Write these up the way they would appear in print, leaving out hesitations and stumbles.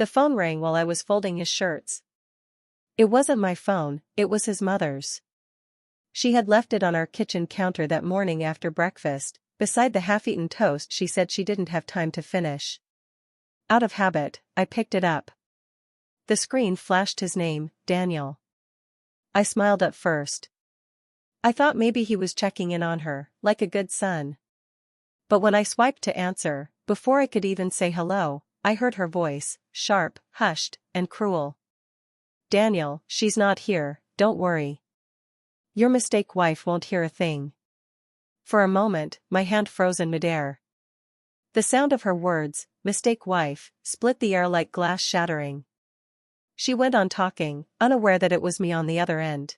The phone rang while I was folding his shirts. It wasn't my phone, it was his mother's. She had left it on our kitchen counter that morning after breakfast, beside the half-eaten toast she said she didn't have time to finish. Out of habit, I picked it up. The screen flashed his name, Daniel. I smiled at first. I thought maybe he was checking in on her, like a good son. But when I swiped to answer, before I could even say hello, I heard her voice, sharp, hushed, and cruel. Daniel, she's not here, don't worry. Your mistake wife won't hear a thing. For a moment, my hand froze in midair. The sound of her words, mistake wife, split the air like glass shattering. She went on talking, unaware that it was me on the other end.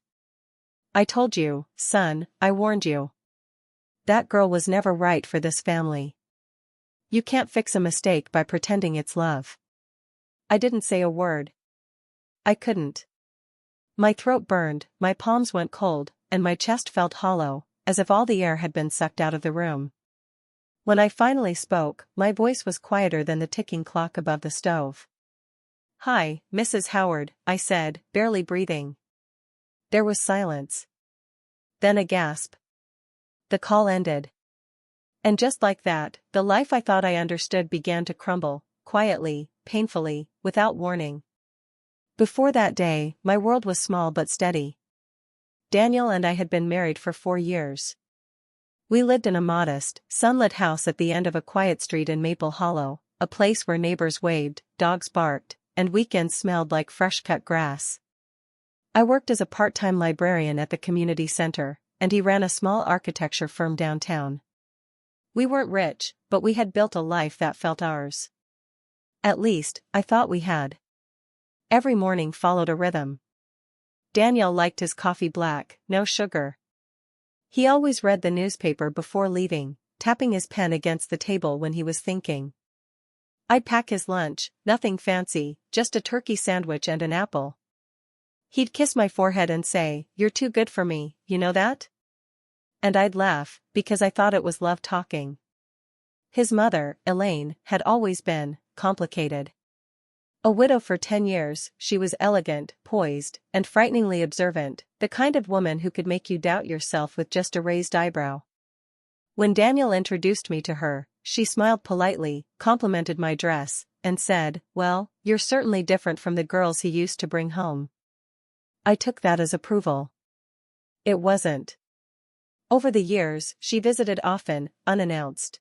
I told you, son, I warned you. That girl was never right for this family. You can't fix a mistake by pretending it's love. I didn't say a word. I couldn't. My throat burned, my palms went cold, and my chest felt hollow, as if all the air had been sucked out of the room. When I finally spoke, my voice was quieter than the ticking clock above the stove. Hi, Mrs. Howard, I said, barely breathing. There was silence. Then a gasp. The call ended. And just like that, the life I thought I understood began to crumble, quietly, painfully, without warning. Before that day, my world was small but steady. Daniel and I had been married for 4 years. We lived in a modest, sunlit house at the end of a quiet street in Maple Hollow, a place where neighbors waved, dogs barked, and weekends smelled like fresh-cut grass. I worked as a part-time librarian at the community center, and he ran a small architecture firm downtown. We weren't rich, but we had built a life that felt ours. At least, I thought we had. Every morning followed a rhythm. Daniel liked his coffee black, no sugar. He always read the newspaper before leaving, tapping his pen against the table when he was thinking. I'd pack his lunch, nothing fancy, just a turkey sandwich and an apple. He'd kiss my forehead and say, "You're too good for me, you know that?" And I'd laugh, because I thought it was love talking. His mother, Elaine, had always been complicated. A widow for 10 years, she was elegant, poised, and frighteningly observant, the kind of woman who could make you doubt yourself with just a raised eyebrow. When Daniel introduced me to her, she smiled politely, complimented my dress, and said, "Well, you're certainly different from the girls he used to bring home." I took that as approval. It wasn't. Over the years, she visited often, unannounced.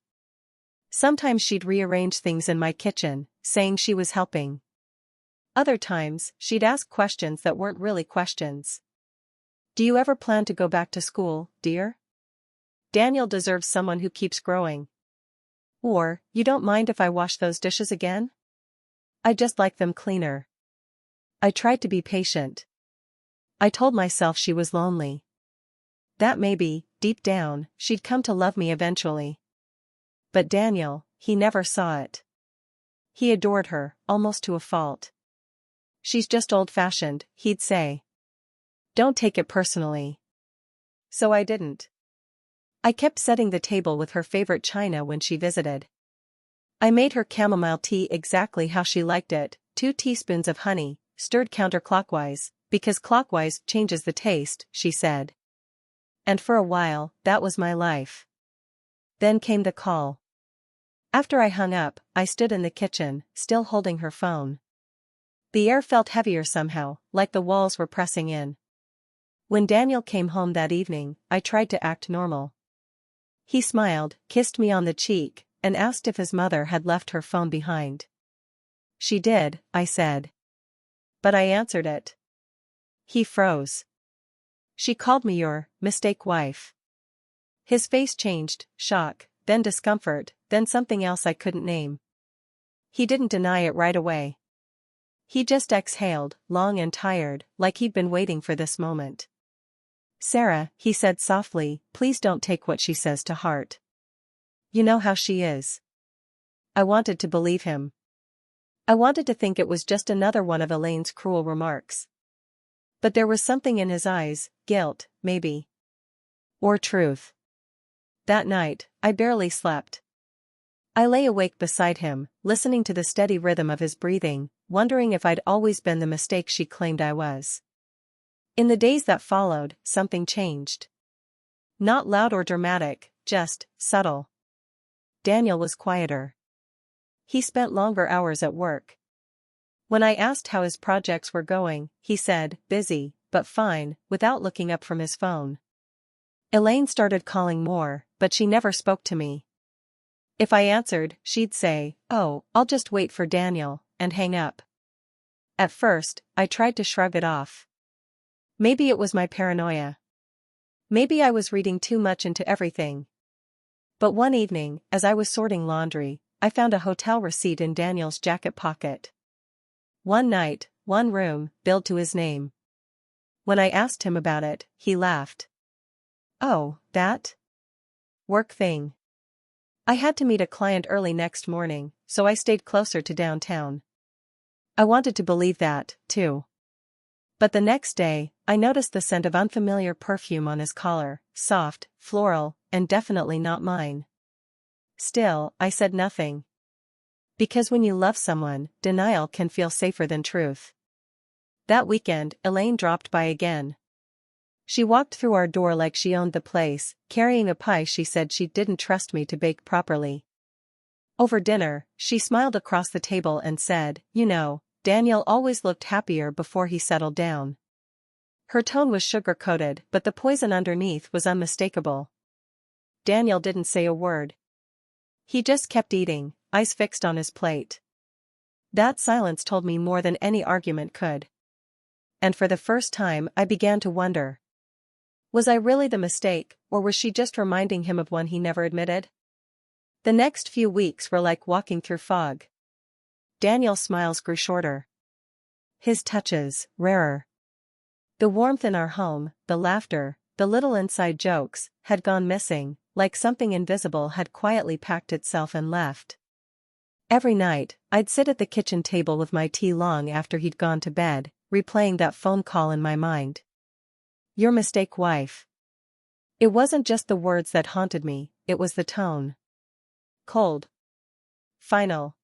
Sometimes she'd rearrange things in my kitchen, saying she was helping. Other times, she'd ask questions that weren't really questions. "Do you ever plan to go back to school, dear? Daniel deserves someone who keeps growing." Or, "You don't mind if I wash those dishes again? I just like them cleaner." I tried to be patient. I told myself she was lonely. That maybe, deep down, she'd come to love me eventually. But Daniel, he never saw it. He adored her, almost to a fault. "She's just old-fashioned," he'd say. "Don't take it personally." So I didn't. I kept setting the table with her favorite china when she visited. I made her chamomile tea exactly how she liked it, 2 teaspoons of honey, stirred counterclockwise, because clockwise changes the taste, she said. And for a while, that was my life. Then came the call. After I hung up, I stood in the kitchen, still holding her phone. The air felt heavier somehow, like the walls were pressing in. When Daniel came home that evening, I tried to act normal. He smiled, kissed me on the cheek, and asked if his mother had left her phone behind. "She did," I said. But I answered it. He froze. "She called me your mistake wife." His face changed, shock, then discomfort, then something else I couldn't name. He didn't deny it right away. He just exhaled, long and tired, like he'd been waiting for this moment. "Sarah," he said softly, "please don't take what she says to heart. You know how she is." I wanted to believe him. I wanted to think it was just another one of Elaine's cruel remarks. But there was something in his eyes, guilt, maybe. Or truth. That night, I barely slept. I lay awake beside him, listening to the steady rhythm of his breathing, wondering if I'd always been the mistake she claimed I was. In the days that followed, something changed. Not loud or dramatic, just subtle. Daniel was quieter. He spent longer hours at work. When I asked how his projects were going, he said, busy, but fine, without looking up from his phone. Elaine started calling more, but she never spoke to me. If I answered, she'd say, "Oh, I'll just wait for Daniel," and hang up. At first, I tried to shrug it off. Maybe it was my paranoia. Maybe I was reading too much into everything. But one evening, as I was sorting laundry, I found a hotel receipt in Daniel's jacket pocket. One night, one room, billed to his name. When I asked him about it, he laughed. "Oh, that work thing." I had to meet a client early next morning, so I stayed closer to downtown. I wanted to believe that, too. But the next day, I noticed the scent of unfamiliar perfume on his collar, soft, floral, and definitely not mine. Still, I said nothing. Because when you love someone, denial can feel safer than truth. That weekend, Elaine dropped by again. She walked through our door like she owned the place, carrying a pie she said she didn't trust me to bake properly. Over dinner, she smiled across the table and said, "You know, Daniel always looked happier before he settled down." Her tone was sugar-coated, but the poison underneath was unmistakable. Daniel didn't say a word. He just kept eating, eyes fixed on his plate. That silence told me more than any argument could. And for the first time I began to wonder. Was I really the mistake, or was she just reminding him of one he never admitted? The next few weeks were like walking through fog. Daniel's smiles grew shorter. His touches, rarer. The warmth in our home, the laughter, the little inside jokes, had gone missing, like something invisible had quietly packed itself and left. Every night, I'd sit at the kitchen table with my tea long after he'd gone to bed, replaying that phone call in my mind. "Your mistake, wife." It wasn't just the words that haunted me, it was the tone. Cold. Final.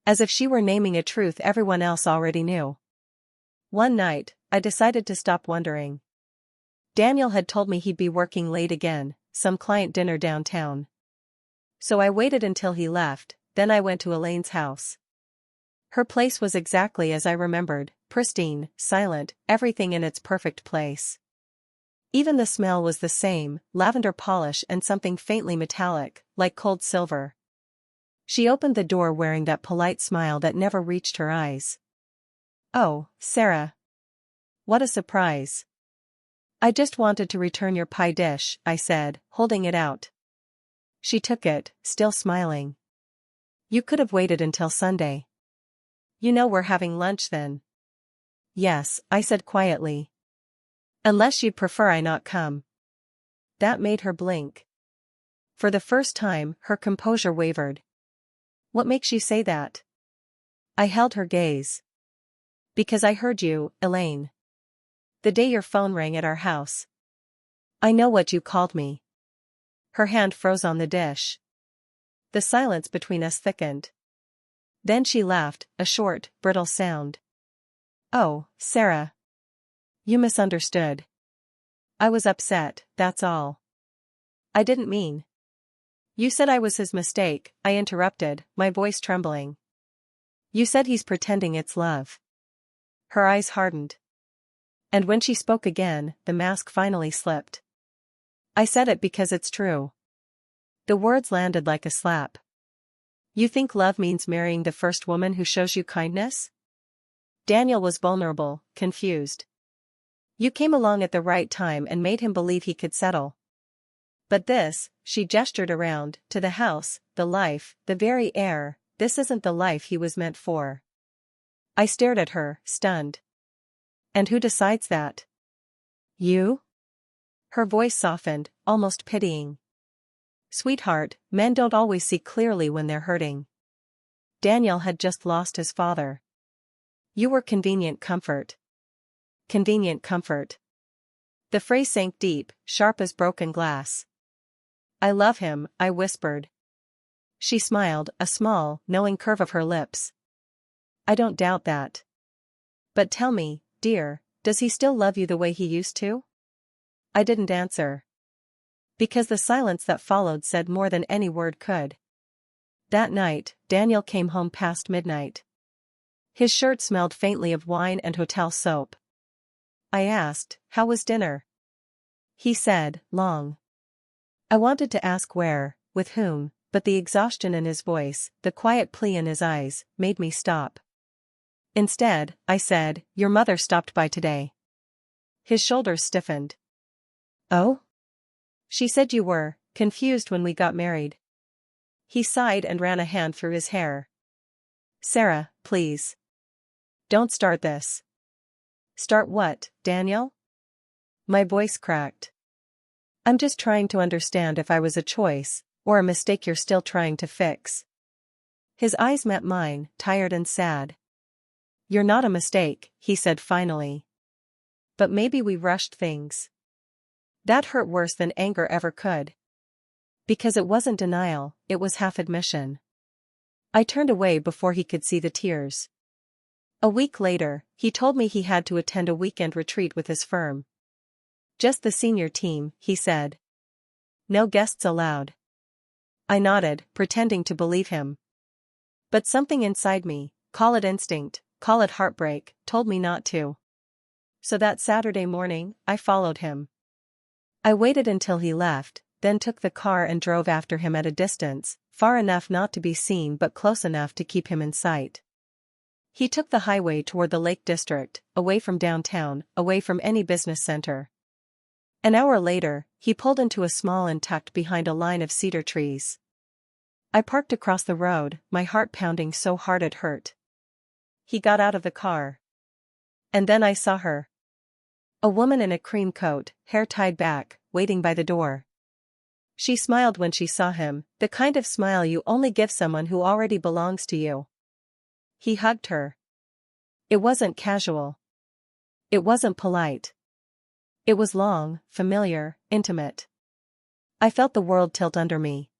As if she were naming a truth everyone else already knew. One night, I decided to stop wondering. Daniel had told me he'd be working late again, some client dinner downtown. So I waited until he left, then I went to Elaine's house. Her place was exactly as I remembered, pristine, silent, everything in its perfect place. Even the smell was the same, lavender polish and something faintly metallic, like cold silver. She opened the door wearing that polite smile that never reached her eyes. "Oh, Sarah. What a surprise." "I just wanted to return your pie dish," I said, holding it out. She took it, still smiling. "You could have waited until Sunday." "You know we're having lunch then." "Yes," I said quietly. "Unless you'd prefer I not come." That made her blink. For the first time, her composure wavered. "What makes you say that?" I held her gaze. "Because I heard you, Elaine. The day your phone rang at our house. I know what you called me." Her hand froze on the dish. The silence between us thickened. Then she laughed, a short, brittle sound. "Oh, Sarah. You misunderstood. I was upset, that's all. I didn't mean." "You said I was his mistake," I interrupted, my voice trembling. "You said he's pretending it's love." Her eyes hardened. And when she spoke again, the mask finally slipped. "I said it because it's true." The words landed like a slap. "You think love means marrying the first woman who shows you kindness?" Daniel was vulnerable, confused. "You came along at the right time and made him believe he could settle. But this," she gestured around, "to the house, the life, the very air, this isn't the life he was meant for." I stared at her, stunned. "And who decides that?" "You?" Her voice softened, almost pitying. "Sweetheart, men don't always see clearly when they're hurting. Daniel had just lost his father. You were convenient comfort." Convenient comfort. The phrase sank deep, sharp as broken glass. "I love him," I whispered. She smiled, a small, knowing curve of her lips. I don't doubt that. But tell me, dear, does he still love you the way he used to? I didn't answer. Because the silence that followed said more than any word could. That night, Daniel came home past midnight. His shirt smelled faintly of wine and hotel soap. I asked, "How was dinner?" He said, "Long." I wanted to ask where, with whom, but the exhaustion in his voice, the quiet plea in his eyes, made me stop. Instead, I said, "Your mother stopped by today." His shoulders stiffened. "Oh?" "She said you were confused when we got married." He sighed and ran a hand through his hair. "Sarah, please. Don't start this." "Start what, Daniel?" My voice cracked. "I'm just trying to understand if I was a choice, or a mistake you're still trying to fix." His eyes met mine, tired and sad. "You're not a mistake," he said finally. "But maybe we rushed things." That hurt worse than anger ever could. Because it wasn't denial, it was half admission. I turned away before he could see the tears. A week later, he told me he had to attend a weekend retreat with his firm. "Just the senior team," he said. "No guests allowed." I nodded, pretending to believe him. But something inside me, call it instinct, call it heartbreak, told me not to. So that Saturday morning, I followed him. I waited until he left, then took the car and drove after him at a distance, far enough not to be seen but close enough to keep him in sight. He took the highway toward the Lake District, away from downtown, away from any business center. An hour later, he pulled into a small inn tucked behind a line of cedar trees. I parked across the road, my heart pounding so hard it hurt. He got out of the car. And then I saw her. A woman in a cream coat, hair tied back, waiting by the door. She smiled when she saw him, the kind of smile you only give someone who already belongs to you. He hugged her. It wasn't casual. It wasn't polite. It was long, familiar, intimate. I felt the world tilt under me.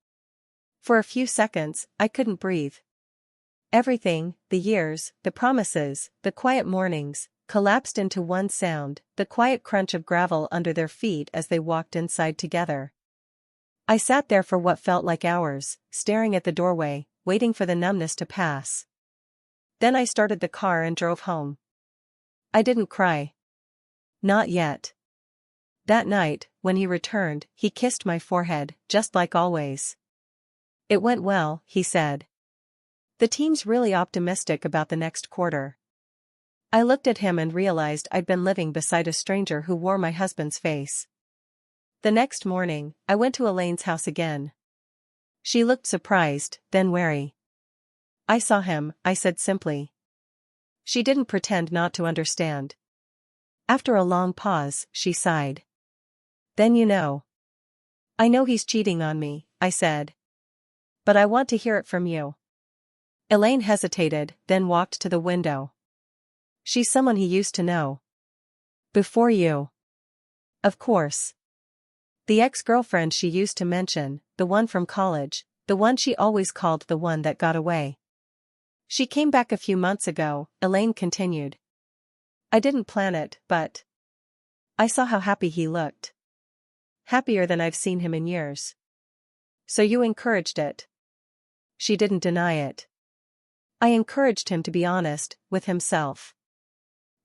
For a few seconds, I couldn't breathe. Everything, the years, the promises, the quiet mornings, collapsed into one sound, the quiet crunch of gravel under their feet as they walked inside together. I sat there for what felt like hours, staring at the doorway, waiting for the numbness to pass. Then I started the car and drove home. I didn't cry. Not yet. That night, when he returned, he kissed my forehead, just like always. "It went well," he said. "The team's really optimistic about the next quarter." I looked at him and realized I'd been living beside a stranger who wore my husband's face. The next morning, I went to Elaine's house again. She looked surprised, then wary. "I saw him," I said simply. She didn't pretend not to understand. After a long pause, she sighed. "Then you know." "I know he's cheating on me," I said. "But I want to hear it from you." Elaine hesitated, then walked to the window. "She's someone he used to know." "Before you." "Of course. The ex-girlfriend she used to mention, the one from college, the one she always called the one that got away. She came back a few months ago," Elaine continued. "I didn't plan it, but I saw how happy he looked. Happier than I've seen him in years." "So you encouraged it?" She didn't deny it. "I encouraged him to be honest with himself."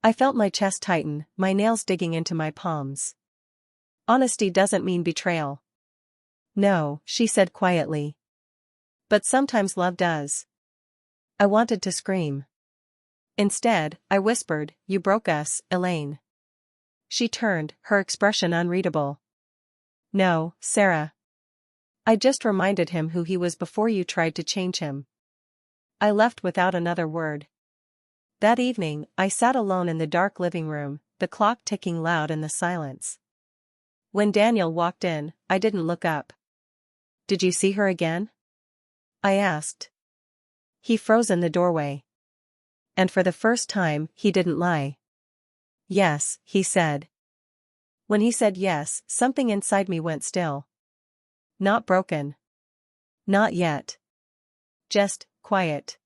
I felt my chest tighten, my nails digging into my palms. "Honesty doesn't mean betrayal." "No," she said quietly. "But sometimes love does." I wanted to scream. Instead, I whispered, "You broke us, Elaine." She turned, her expression unreadable. "No, Sarah. I just reminded him who he was before you tried to change him." I left without another word. That evening, I sat alone in the dark living room, the clock ticking loud in the silence. When Daniel walked in, I didn't look up. "Did you see her again?" I asked. He froze in the doorway. And for the first time, he didn't lie. "Yes," he said. When he said yes, something inside me went still. Not broken. Not yet. Just quiet.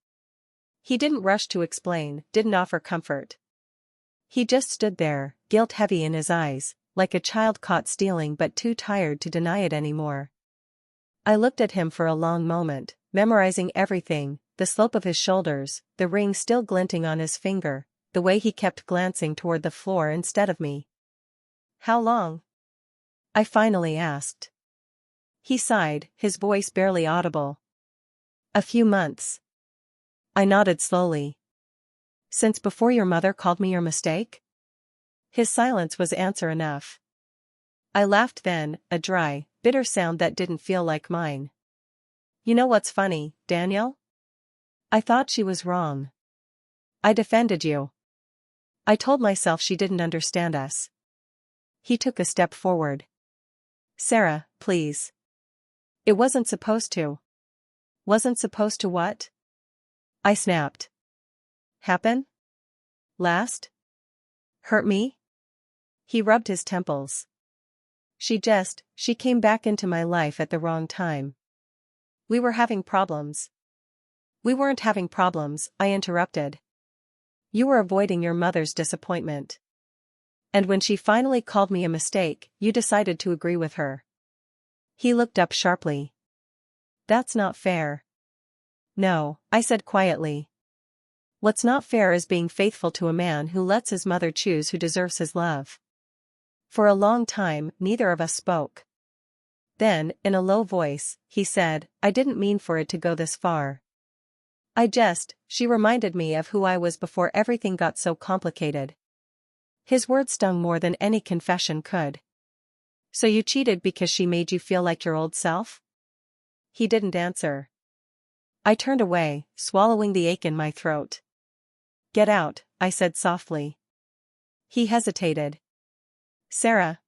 He didn't rush to explain, didn't offer comfort. He just stood there, guilt heavy in his eyes, like a child caught stealing but too tired to deny it anymore. I looked at him for a long moment, memorizing everything, the slope of his shoulders, the ring still glinting on his finger, the way he kept glancing toward the floor instead of me. "How long?" I finally asked. He sighed, his voice barely audible. "A few months." I nodded slowly. "Since before your mother called me your mistake?" His silence was answer enough. I laughed then, a dry, bitter sound that didn't feel like mine. "You know what's funny, Daniel? I thought she was wrong. I defended you. I told myself she didn't understand us." He took a step forward. "Sarah, please. It wasn't supposed to." "Wasn't supposed to what?" I snapped. "Happen? Last? Hurt me?" He rubbed his temples. She came back into my life at the wrong time. We were having problems." "We weren't having problems," I interrupted. "You were avoiding your mother's disappointment. And when she finally called me a mistake, you decided to agree with her." He looked up sharply. "That's not fair." "No," I said quietly. "What's not fair is being faithful to a man who lets his mother choose who deserves his love." For a long time, neither of us spoke. Then, in a low voice, he said, "I didn't mean for it to go this far. She reminded me of who I was before everything got so complicated." His words stung more than any confession could. "So you cheated because she made you feel like your old self?" He didn't answer. I turned away, swallowing the ache in my throat. "Get out," I said softly. He hesitated. "Sarah.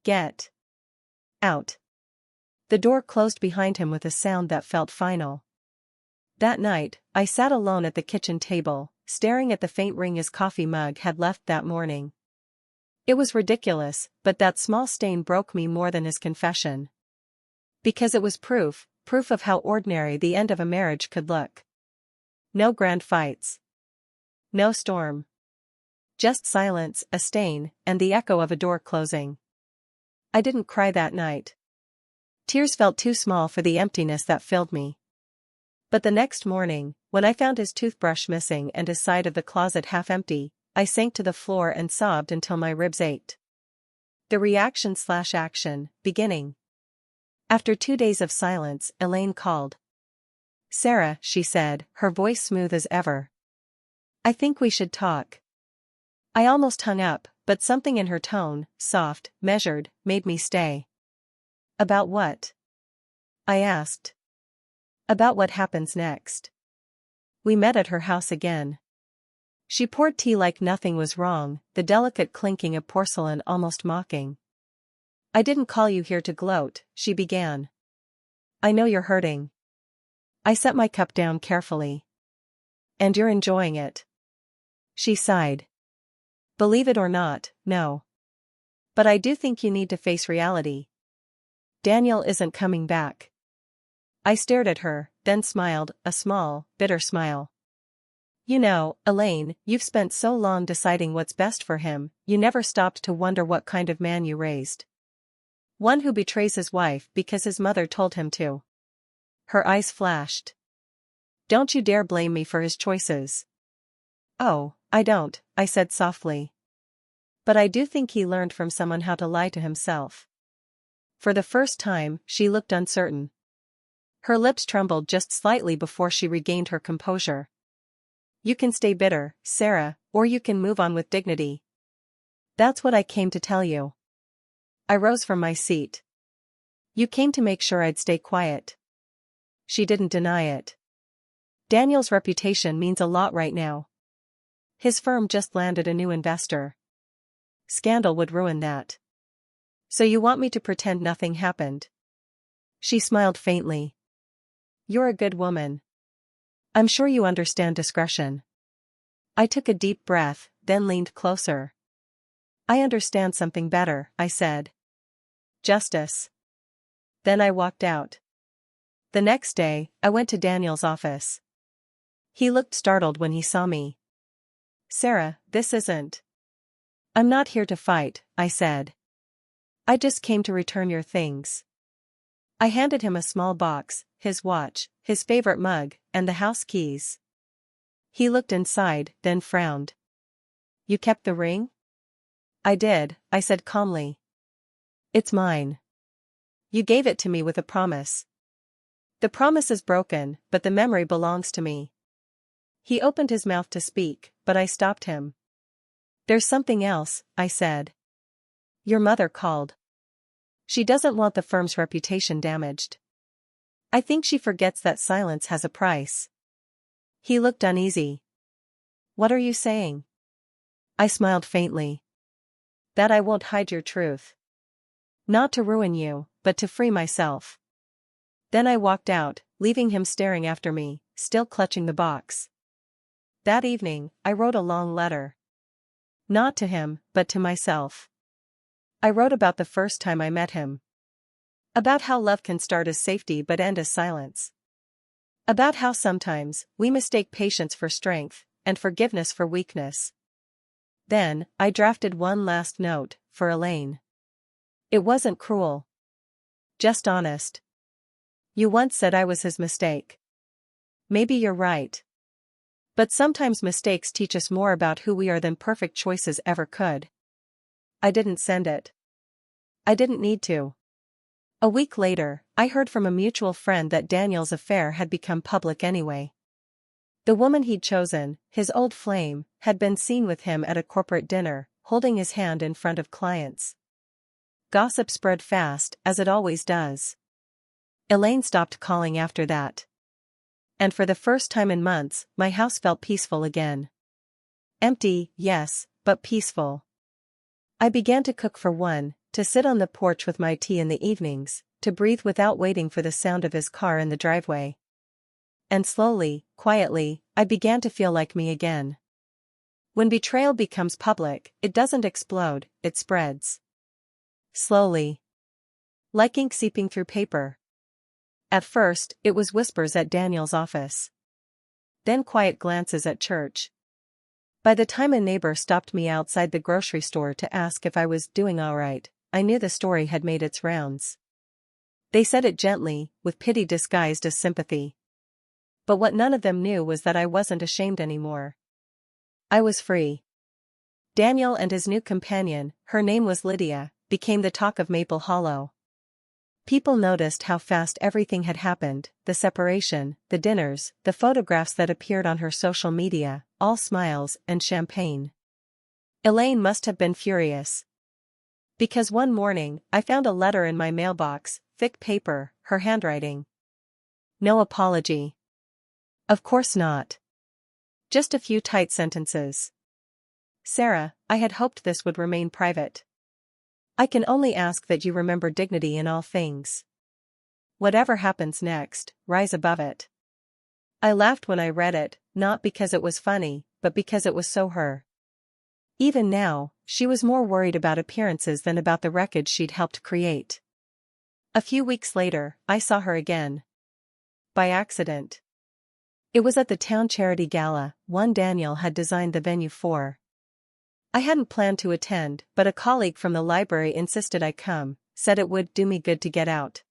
Get out." The door closed behind him with a sound that felt final. That night, I sat alone at the kitchen table, staring at the faint ring his coffee mug had left that morning. It was ridiculous, but that small stain broke me more than his confession. Because it was proof of how ordinary the end of a marriage could look. No grand fights. No storm. Just silence, a stain, and the echo of a door closing. I didn't cry that night. Tears felt too small for the emptiness that filled me. But the next morning, when I found his toothbrush missing and his side of the closet half empty, I sank to the floor and sobbed until my ribs ached. The reaction/action, beginning. After 2 days of silence, Elaine called. "Sarah," she said, her voice smooth as ever. "I think we should talk." I almost hung up, but something in her tone, soft, measured, made me stay. "About what?" I asked. "About what happens next." We met at her house again. She poured tea like nothing was wrong, the delicate clinking of porcelain almost mocking. "I didn't call you here to gloat," she began. "I know you're hurting." I set my cup down carefully. "And you're enjoying it." She sighed. "Believe it or not, no. But I do think you need to face reality. Daniel isn't coming back." I stared at her, then smiled, a small, bitter smile. "You know, Elaine, you've spent so long deciding what's best for him, you never stopped to wonder what kind of man you raised. One who betrays his wife because his mother told him to." Her eyes flashed. "Don't you dare blame me for his choices." "Oh, I don't," I said softly. "But I do think he learned from someone how to lie to himself." For the first time, she looked uncertain. Her lips trembled just slightly before she regained her composure. "You can stay bitter, Sarah, or you can move on with dignity. That's what I came to tell you." I rose from my seat. "You came to make sure I'd stay quiet." She didn't deny it. "Daniel's reputation means a lot right now. His firm just landed a new investor. Scandal would ruin that. So you want me to pretend nothing happened?" She smiled faintly. "You're a good woman. I'm sure you understand discretion." I took a deep breath, then leaned closer. "I understand something better," I said. "Justice." Then I walked out. The next day, I went to Daniel's office. He looked startled when he saw me. Sarah, this isn't. I'm not here to fight, I said. I just came to return your things. I handed him a small box, his watch, his favorite mug, and the house keys. He looked inside, then frowned. You kept the ring? I did, I said calmly. It's mine. You gave it to me with a promise. The promise is broken, but the memory belongs to me. He opened his mouth to speak, but I stopped him. There's something else, I said. Your mother called. She doesn't want the firm's reputation damaged. I think she forgets that silence has a price. He looked uneasy. What are you saying? I smiled faintly. That I won't hide your truth. Not to ruin you, but to free myself. Then I walked out, leaving him staring after me, still clutching the box. That evening, I wrote a long letter. Not to him, but to myself. I wrote about the first time I met him. About how love can start as safety but end as silence. About how sometimes, we mistake patience for strength, and forgiveness for weakness. Then, I drafted one last note, for Elaine. It wasn't cruel. Just honest. You once said I was his mistake. Maybe you're right. But sometimes mistakes teach us more about who we are than perfect choices ever could. I didn't send it. I didn't need to. A week later, I heard from a mutual friend that Daniel's affair had become public anyway. The woman he'd chosen, his old flame, had been seen with him at a corporate dinner, holding his hand in front of clients. Gossip spread fast, as it always does. Elaine stopped calling after that. And for the first time in months, my house felt peaceful again. Empty, yes, but peaceful. I began to cook for one, to sit on the porch with my tea in the evenings, to breathe without waiting for the sound of his car in the driveway. And slowly, quietly, I began to feel like me again. When betrayal becomes public, it doesn't explode, it spreads. Slowly. Like ink seeping through paper. At first, it was whispers at Daniel's office. Then quiet glances at church. By the time a neighbor stopped me outside the grocery store to ask if I was doing all right, I knew the story had made its rounds. They said it gently, with pity disguised as sympathy. But what none of them knew was that I wasn't ashamed anymore. I was free. Daniel and his new companion, her name was Lydia, became the talk of Maple Hollow. People noticed how fast everything had happened, the separation, the dinners, the photographs that appeared on her social media, all smiles and champagne. Elaine must have been furious. Because one morning, I found a letter in my mailbox, thick paper, her handwriting. No apology. Of course not. Just a few tight sentences. Sarah, I had hoped this would remain private. I can only ask that you remember dignity in all things. Whatever happens next, rise above it. I laughed when I read it, not because it was funny, but because it was so her. Even now, she was more worried about appearances than about the wreckage she'd helped create. A few weeks later, I saw her again. By accident. It was at the town charity gala, one Daniel had designed the venue for. I hadn't planned to attend, but a colleague from the library insisted I come, said it would do me good to get out.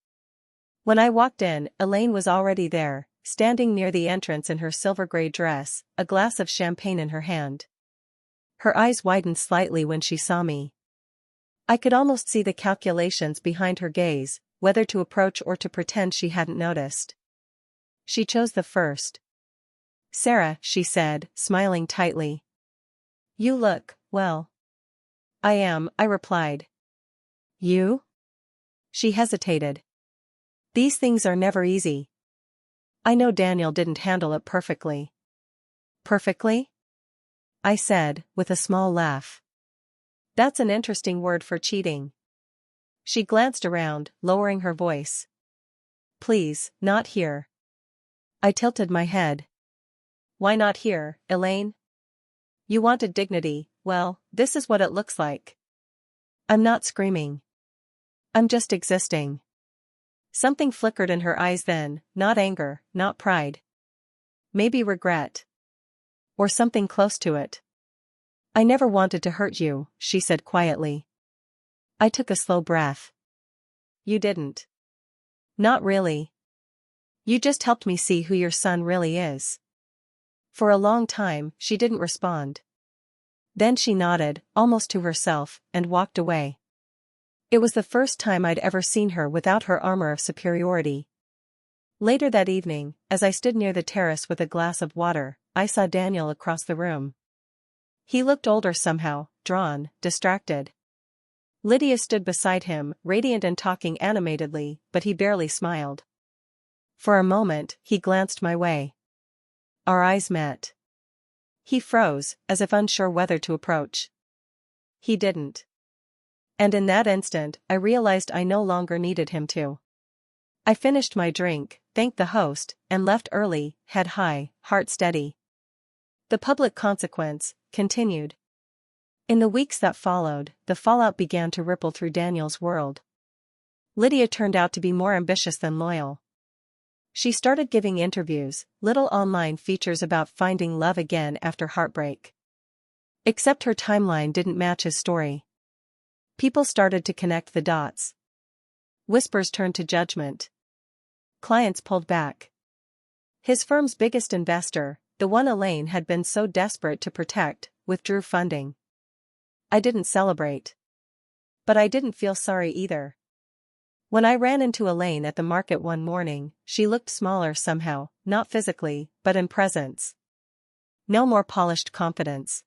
When I walked in, Elaine was already there, standing near the entrance in her silver-gray dress, a glass of champagne in her hand. Her eyes widened slightly when she saw me. I could almost see the calculations behind her gaze, whether to approach or to pretend she hadn't noticed. She chose the first. Sarah, she said, smiling tightly. You look, well. I am, I replied. You? She hesitated. These things are never easy. I know Daniel didn't handle it perfectly. Perfectly? I said, with a small laugh. That's an interesting word for cheating. She glanced around, lowering her voice. Please, not here. I tilted my head. Why not here, Elaine? You wanted dignity, well, this is what it looks like. I'm not screaming. I'm just existing. Something flickered in her eyes then, not anger, not pride. Maybe regret. Or something close to it. I never wanted to hurt you, she said quietly. I took a slow breath. You didn't. Not really. You just helped me see who your son really is. For a long time, she didn't respond. Then she nodded, almost to herself, and walked away. It was the first time I'd ever seen her without her armor of superiority. Later that evening, as I stood near the terrace with a glass of water, I saw Daniel across the room. He looked older somehow, drawn, distracted. Lydia stood beside him, radiant and talking animatedly, but he barely smiled. For a moment, he glanced my way. Our eyes met. He froze, as if unsure whether to approach. He didn't. And in that instant, I realized I no longer needed him to. I finished my drink, thanked the host, and left early, head high, heart steady. The public consequence continued. In the weeks that followed, the fallout began to ripple through Daniel's world. Lydia turned out to be more ambitious than loyal. She started giving interviews, little online features about finding love again after heartbreak. Except her timeline didn't match his story. People started to connect the dots. Whispers turned to judgment. Clients pulled back. His firm's biggest investor, the one Elaine had been so desperate to protect, withdrew funding. I didn't celebrate. But I didn't feel sorry either. When I ran into Elaine at the market one morning, she looked smaller somehow, not physically, but in presence. No more polished confidence.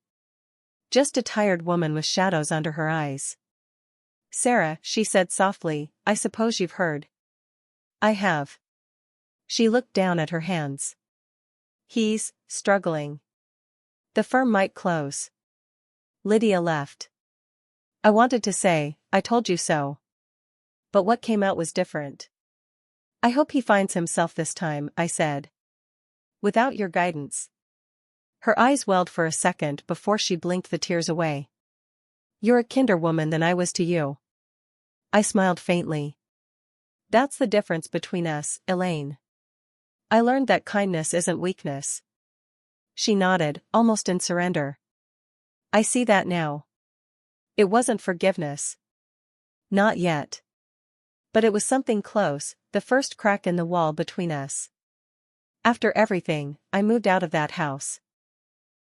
Just a tired woman with shadows under her eyes. Sarah, she said softly, I suppose you've heard. I have. She looked down at her hands. He's struggling. The firm might close. Lydia left. I wanted to say, I told you so. But what came out was different. I hope he finds himself this time, I said. Without your guidance. Her eyes welled for a second before she blinked the tears away. You're a kinder woman than I was to you. I smiled faintly. That's the difference between us, Elaine. I learned that kindness isn't weakness. She nodded, almost in surrender. I see that now. It wasn't forgiveness. Not yet. But it was something close, the first crack in the wall between us. After everything, I moved out of that house.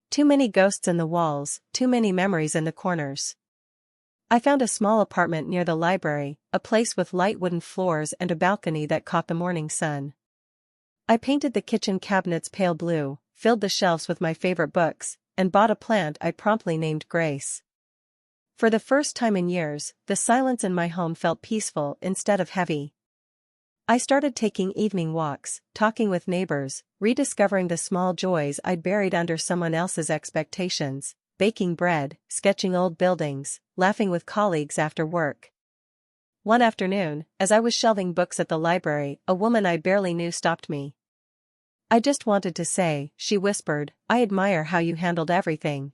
Too many ghosts in the walls, too many memories in the corners. I found a small apartment near the library, a place with light wooden floors and a balcony that caught the morning sun. I painted the kitchen cabinets pale blue, filled the shelves with my favorite books, and bought a plant I promptly named Grace. For the first time in years, the silence in my home felt peaceful instead of heavy. I started taking evening walks, talking with neighbors, rediscovering the small joys I'd buried under someone else's expectations, baking bread, sketching old buildings, laughing with colleagues after work. One afternoon, as I was shelving books at the library, a woman I barely knew stopped me. I just wanted to say, she whispered, I admire how you handled everything.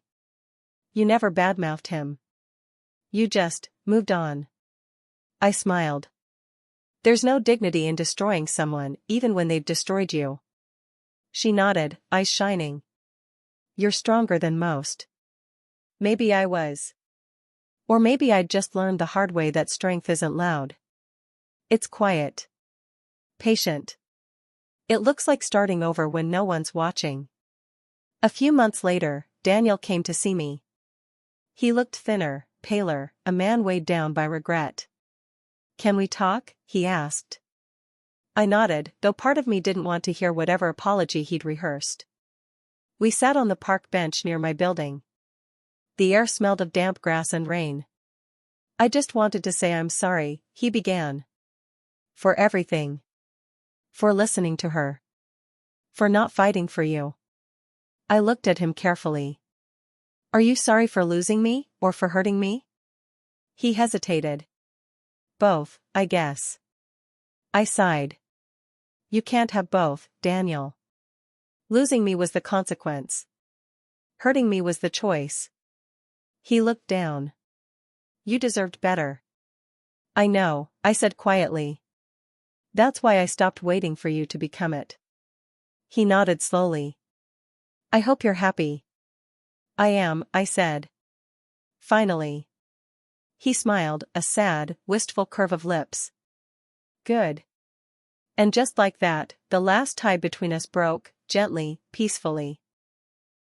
You never badmouthed him. You just moved on. I smiled. There's no dignity in destroying someone, even when they've destroyed you. She nodded, eyes shining. You're stronger than most. Maybe I was. Or maybe I'd just learned the hard way that strength isn't loud. It's quiet. Patient. It looks like starting over when no one's watching. A few months later, Daniel came to see me. He looked thinner, paler, a man weighed down by regret. Can we talk? He asked. I nodded, though part of me didn't want to hear whatever apology he'd rehearsed. We sat on the park bench near my building. The air smelled of damp grass and rain. I just wanted to say I'm sorry, he began. For everything. For listening to her. For not fighting for you. I looked at him carefully. Are you sorry for losing me, or for hurting me? He hesitated. Both, I guess. I sighed. You can't have both, Daniel. Losing me was the consequence. Hurting me was the choice. He looked down. You deserved better. I know, I said quietly. That's why I stopped waiting for you to become it. He nodded slowly. I hope you're happy. I am, I said. Finally. He smiled, a sad, wistful curve of lips. Good. And just like that, the last tie between us broke, gently, peacefully.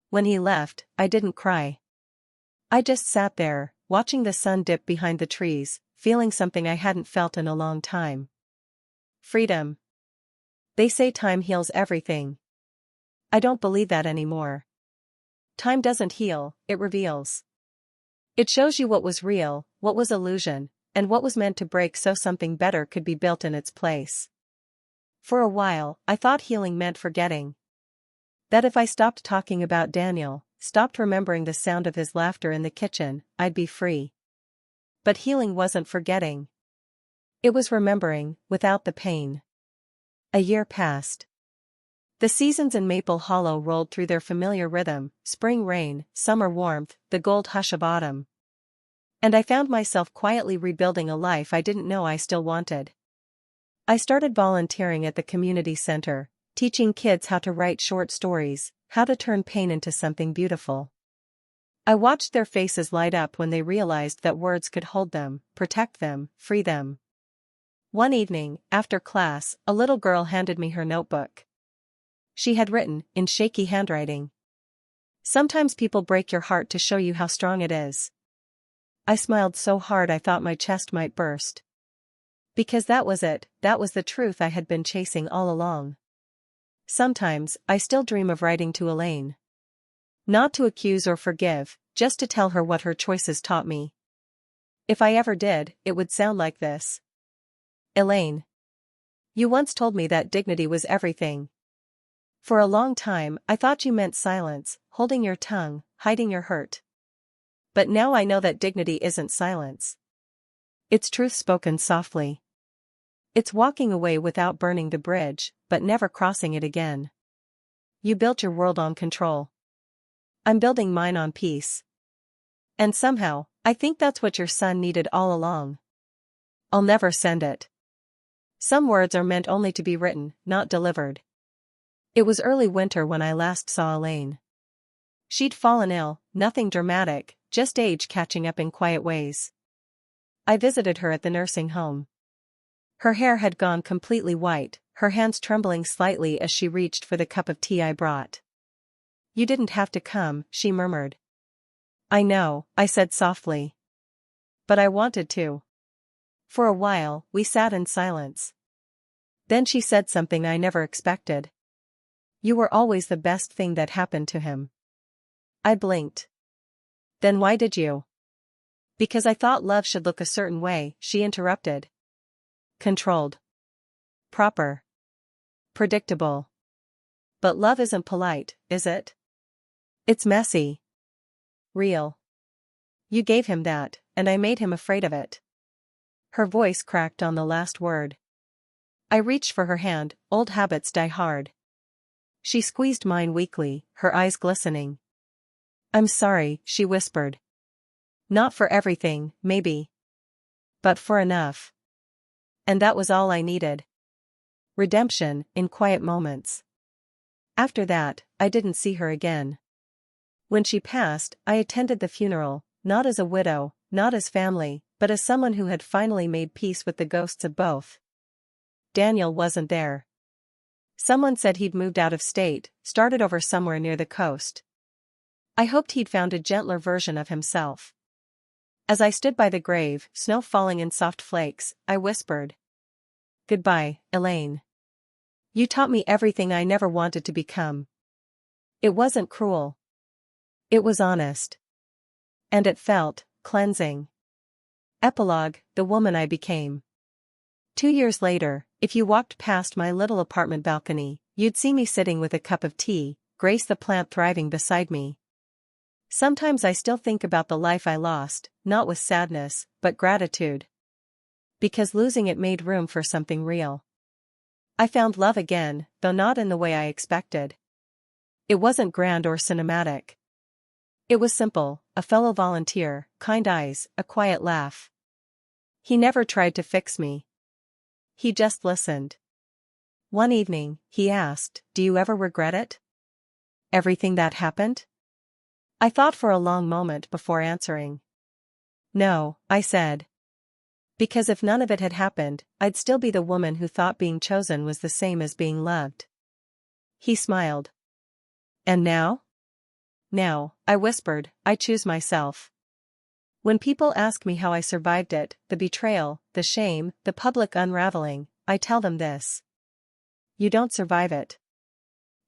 When he left, I didn't cry. I just sat there, watching the sun dip behind the trees, feeling something I hadn't felt in a long time. Freedom. They say time heals everything. I don't believe that anymore. Time doesn't heal, it reveals. It shows you what was real, what was illusion, and what was meant to break so something better could be built in its place. For a while, I thought healing meant forgetting. That if I stopped talking about Daniel, stopped remembering the sound of his laughter in the kitchen, I'd be free. But healing wasn't forgetting. It was remembering, without the pain. A year passed. The seasons in Maple Hollow rolled through their familiar rhythm, spring rain, summer warmth, the gold hush of autumn. And I found myself quietly rebuilding a life I didn't know I still wanted. I started volunteering at the community center, teaching kids how to write short stories, how to turn pain into something beautiful. I watched their faces light up when they realized that words could hold them, protect them, free them. One evening, after class, a little girl handed me her notebook. She had written, in shaky handwriting. Sometimes people break your heart to show you how strong it is. I smiled so hard I thought my chest might burst. Because that was it, that was the truth I had been chasing all along. Sometimes, I still dream of writing to Elaine. Not to accuse or forgive, just to tell her what her choices taught me. If I ever did, it would sound like this. Elaine. You once told me that dignity was everything. For a long time, I thought you meant silence, holding your tongue, hiding your hurt. But now I know that dignity isn't silence. It's truth spoken softly. It's walking away without burning the bridge, but never crossing it again. You built your world on control. I'm building mine on peace. And somehow, I think that's what your son needed all along. I'll never send it. Some words are meant only to be written, not delivered. It was early winter when I last saw Elaine. She'd fallen ill, nothing dramatic, just age catching up in quiet ways. I visited her at the nursing home. Her hair had gone completely white, her hands trembling slightly as she reached for the cup of tea I brought. You didn't have to come, she murmured. I know, I said softly. But I wanted to. For a while, we sat in silence. Then she said something I never expected. You were always the best thing that happened to him. I blinked. Then why did you? Because I thought love should look a certain way, she interrupted. Controlled. Proper. Predictable. But love isn't polite, is it? It's messy. Real. You gave him that, and I made him afraid of it. Her voice cracked on the last word. I reached for her hand, old habits die hard. She squeezed mine weakly, her eyes glistening. I'm sorry, she whispered. Not for everything, maybe. But for enough. And that was all I needed. Redemption, in quiet moments. After that, I didn't see her again. When she passed, I attended the funeral, not as a widow, not as family, but as someone who had finally made peace with the ghosts of both. Daniel wasn't there. Someone said he'd moved out of state, started over somewhere near the coast. I hoped he'd found a gentler version of himself. As I stood by the grave, snow falling in soft flakes, I whispered. Goodbye, Elaine. You taught me everything I never wanted to become. It wasn't cruel. It was honest. And it felt cleansing. Epilogue, the woman I became. 2 years later, if you walked past my little apartment balcony, you'd see me sitting with a cup of tea, Grace the plant thriving beside me. Sometimes I still think about the life I lost, not with sadness, but gratitude. Because losing it made room for something real. I found love again, though not in the way I expected. It wasn't grand or cinematic. It was simple, a fellow volunteer, kind eyes, a quiet laugh. He never tried to fix me. He just listened. One evening, he asked, "Do you ever regret it? Everything that happened?" I thought for a long moment before answering. "No," I said. "Because if none of it had happened, I'd still be the woman who thought being chosen was the same as being loved." He smiled. "And now?" "Now," I whispered, "I choose myself." When people ask me how I survived it, the betrayal, the shame, the public unraveling, I tell them this: you don't survive it.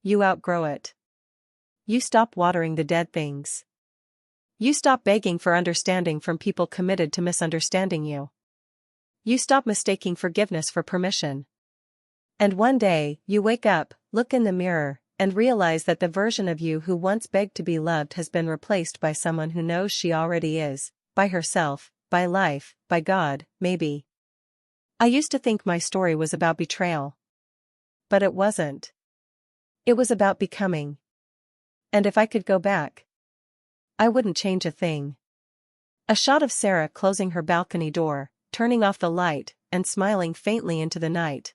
You outgrow it. You stop watering the dead things. You stop begging for understanding from people committed to misunderstanding you. You stop mistaking forgiveness for permission. And one day, you wake up, look in the mirror, and realize that the version of you who once begged to be loved has been replaced by someone who knows she already is, by herself, by life, by God, maybe. I used to think my story was about betrayal. But it wasn't. It was about becoming. And if I could go back, I wouldn't change a thing. A shot of Sarah closing her balcony door, turning off the light, and smiling faintly into the night.